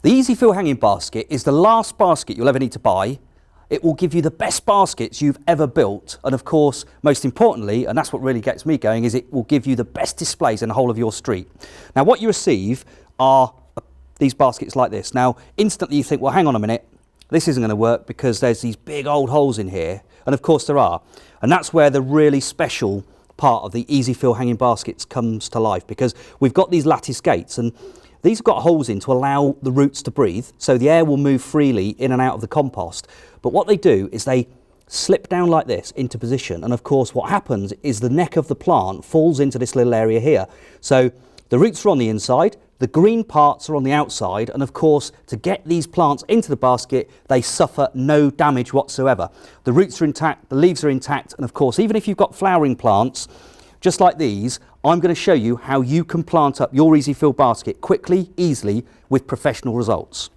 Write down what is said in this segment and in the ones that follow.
The Easy Fill hanging basket is the last basket you'll ever need to buy. It will give you the best baskets you've ever built, and of course, most importantly, and that's what really gets me going, is it will give you the best displays in the whole of your street. Now what you receive are these baskets like this. Now instantly you think, well, hang on a minute, this isn't going to work because there's these big old holes in here, and of course there are, and that's where the really special part of the Easy Fill hanging baskets comes to life, because we've got these lattice gates, and these have got holes in to allow the roots to breathe, so the air will move freely in and out of the compost. But what they do is they slip down like this into position, and of course what happens is the neck of the plant falls into this little area here. So the roots are on the inside, the green parts are on the outside, and of course to get these plants into the basket they suffer no damage whatsoever. The roots are intact, the leaves are intact, and of course even if you've got flowering plants just like these, I'm going to show you how you can plant up your Easy Fill basket quickly, easily, with professional results.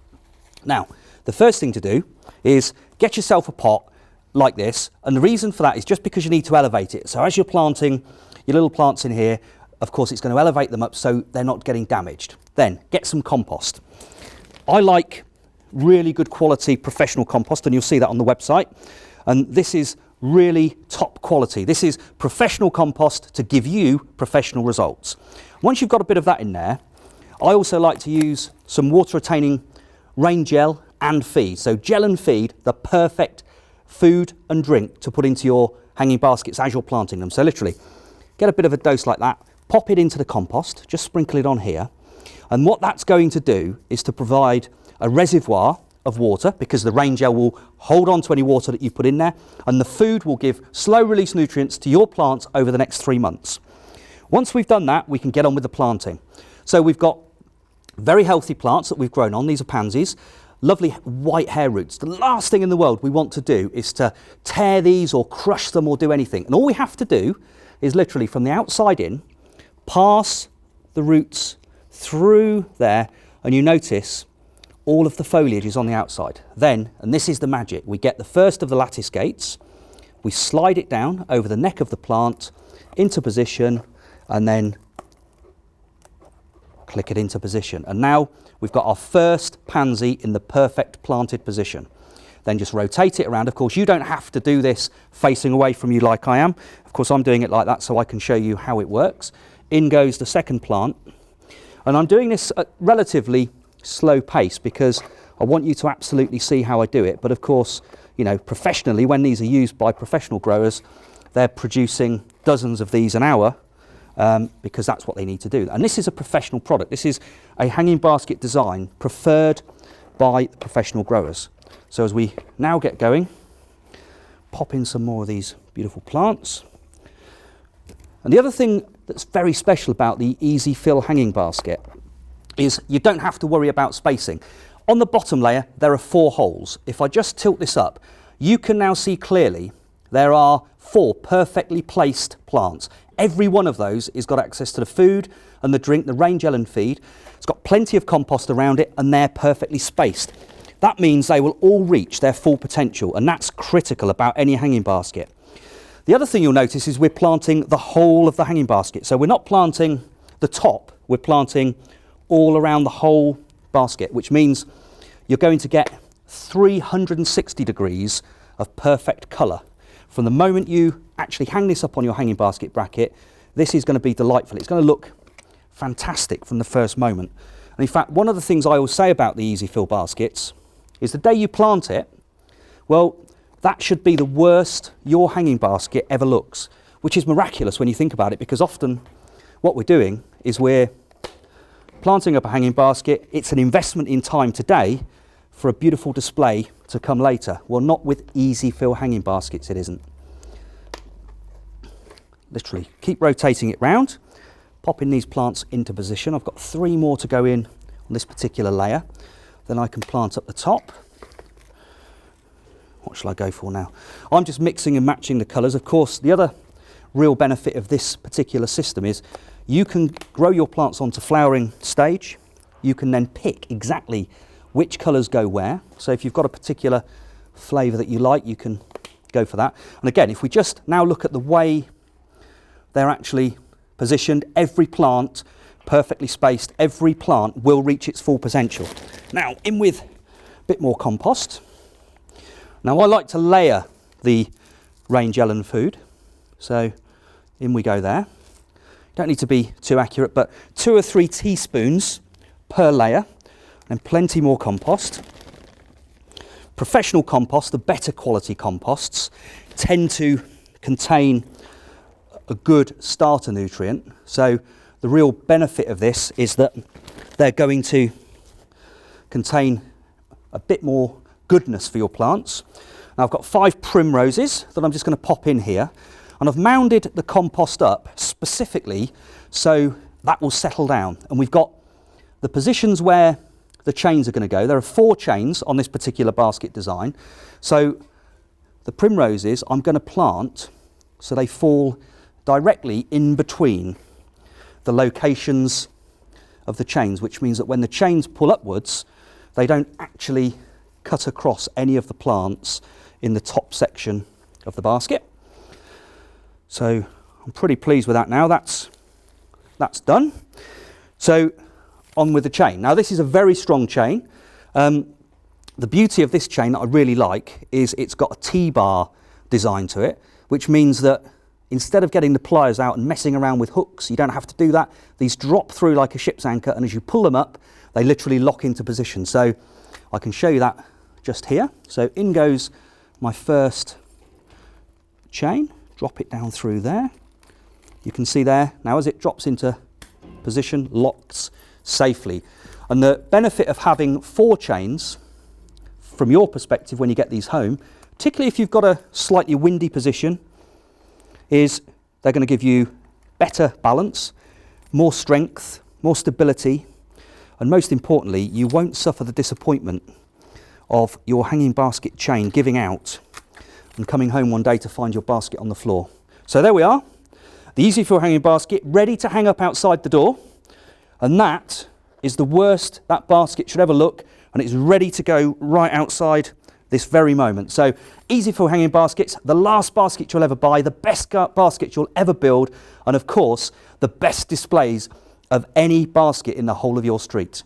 Now, the first thing to do is get yourself a pot like this, and the reason for that is just because you need to elevate it. So as you're planting your little plants in here, of course it's going to elevate them up so they're not getting damaged. Then get some compost. I like really good quality professional compost, and you'll see that on the website, and this is really top quality. This is professional compost to give you professional results. Once you've got a bit of that in there, I also like to use some water retaining rain gel and feed. So gel and feed, the perfect food and drink to put into your hanging baskets as you're planting them. So literally get a bit of a dose like that, pop it into the compost, just sprinkle it on here, and what that's going to do is to provide a reservoir of water, because the rain gel will hold on to any water that you've put in there, and the food will give slow release nutrients to your plants over the next 3 months. Once we've done that, we can get on with the planting. So we've got very healthy plants that we've grown on. These are pansies, lovely white hair roots. The last thing in the world we want to do is to tear these or crush them or do anything. And all we have to do is literally from the outside in, pass the roots through there, and you notice all of the foliage is on the outside. Then, and this is the magic, we get the first of the lattice gates, we slide it down over the neck of the plant into position, and then click it into position. And now we've got our first pansy in the perfect planted position. Then just rotate it around. Of course, you don't have to do this facing away from you like I am. Of course, I'm doing it like that so I can show you how it works. In goes the second plant. And I'm doing this at relatively slow pace because I want you to absolutely see how I do it. But of course, you know, professionally, when these are used by professional growers, they're producing dozens of these an hour because that's what they need to do. And this is a professional product. This is a hanging basket design preferred by professional growers. So as we now get going, pop in some more of these beautiful plants. And the other thing that's very special about the Easy Fill hanging basket is you don't have to worry about spacing. On the bottom layer, there are 4 holes. If I just tilt this up, you can now see clearly there are 4 perfectly placed plants. Every one of those has got access to the food and the drink, the rain gel and feed. It's got plenty of compost around it, and they're perfectly spaced. That means they will all reach their full potential, and that's critical about any hanging basket. The other thing you'll notice is we're planting the whole of the hanging basket. So we're not planting the top, we're planting all around the whole basket, which means you're going to get 360 degrees of perfect colour. From the moment you actually hang this up on your hanging basket bracket, this is going to be delightful. It's going to look fantastic from the first moment. And in fact, one of the things I always say about the Easy Fill baskets is the day you plant it, well, that should be the worst your hanging basket ever looks, which is miraculous when you think about it, because often what we're doing is we're planting up a hanging basket. It's an investment in time today for a beautiful display to come later. Well, not with Easy Fill hanging baskets, it isn't. Literally, keep rotating it round, popping these plants into position. I've got 3 more to go in on this particular layer. Then I can plant up the top. What shall I go for now? I'm just mixing and matching the colours. Of course, the other real benefit of this particular system is you can grow your plants onto flowering stage. You can then pick exactly which colours go where. So if you've got a particular flavour that you like, you can go for that. And again, if we just now look at the way they're actually positioned, every plant perfectly spaced. Every plant will reach its full potential. Now, in with a bit more compost. Now, I like to layer the rain gel and food. So in we go there. Don't need to be too accurate, but 2 or 3 teaspoons per layer, and plenty more compost. Professional compost, the better quality composts, tend to contain a good starter nutrient. So the real benefit of this is that they're going to contain a bit more goodness for your plants. Now I've got 5 primroses that I'm just going to pop in here, and I've mounded the compost up specifically so that will settle down. And we've got the positions where the chains are going to go. There are 4 chains on this particular basket design. So the primroses I'm going to plant so they fall directly in between the locations of the chains, which means that when the chains pull upwards, they don't actually cut across any of the plants in the top section of the basket. So I'm pretty pleased with that now. That's done. So on with the chain. Now this is a very strong chain. The beauty of this chain that I really like is it's got a T-bar design to it, which means that instead of getting the pliers out and messing around with hooks, you don't have to do that. These drop through like a ship's anchor, and as you pull them up, they literally lock into position. So I can show you that just here. So in goes my first chain, drop it down through there. You can see there, now as it drops into position, locks safely. And the benefit of having 4 chains, from your perspective when you get these home, particularly if you've got a slightly windy position, is they're going to give you better balance, more strength, more stability, and most importantly, you won't suffer the disappointment of your hanging basket chain giving out and coming home one day to find your basket on the floor. So there we are, the Easy Fill hanging basket ready to hang up outside the door, and that is the worst that basket should ever look, and it's ready to go right outside this very moment. So Easy Fill hanging baskets, the last basket you'll ever buy, the best basket you'll ever build, and of course the best displays of any basket in the whole of your street.